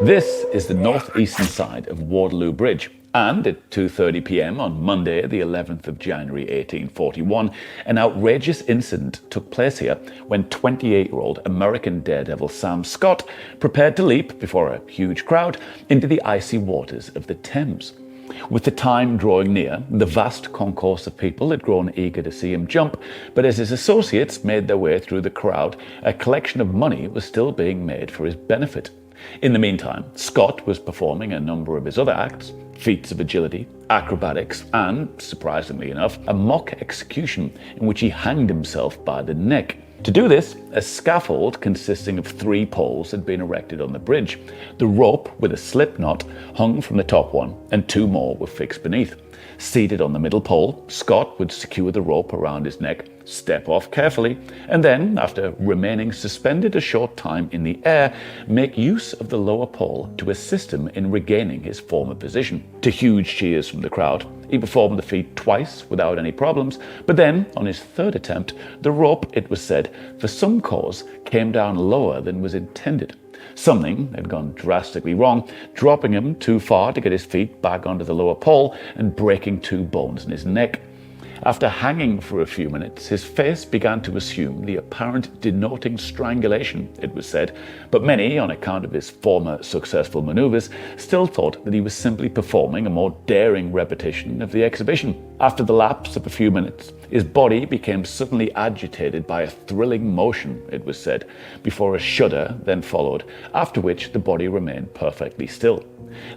This is the northeastern side of Waterloo Bridge, and at 2:30 p.m. on Monday, the 11th of January 1841, an outrageous incident took place here when 28-year-old American daredevil Sam Scott prepared to leap before a huge crowd into the icy waters of the Thames. With the time drawing near, the vast concourse of people had grown eager to see him jump, but as his associates made their way through the crowd, a collection of money was still being made for his benefit. In the meantime, Scott was performing a number of his other acts, feats of agility, acrobatics, and, surprisingly enough, a mock execution in which he hanged himself by the neck. To do this, a scaffold consisting of 3 poles had been erected on the bridge. The rope with a slip knot hung from the top one, and 2 more were fixed beneath. Seated on the middle pole, Scott would secure the rope around his neck, step off carefully, and then, after remaining suspended a short time in the air, make use of the lower pole to assist him in regaining his former position. To huge cheers from the crowd, he performed the feat twice without any problems, but then, on his 3rd attempt, the rope, it was said, for some cause, came down lower than was intended. Something had gone drastically wrong, dropping him too far to get his feet back onto the lower pole and breaking 2 bones in his neck. After hanging for a few minutes, his face began to assume the apparent denoting strangulation, it was said, but many, on account of his former successful maneuvers, still thought that he was simply performing a more daring repetition of the exhibition. After the lapse of a few minutes, his body became suddenly agitated by a thrilling motion, it was said, before a shudder then followed, after which the body remained perfectly still.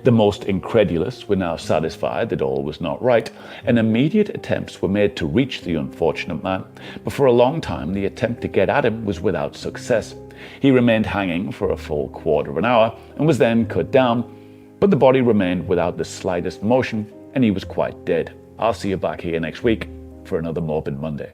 The most incredulous were now satisfied that all was not right, and immediate attempts were made to reach the unfortunate man, but for a long time the attempt to get at him was without success. He remained hanging for a full quarter of an hour, and was then cut down, but the body remained without the slightest motion, and he was quite dead. I'll see you back here next week for another Morbid Monday.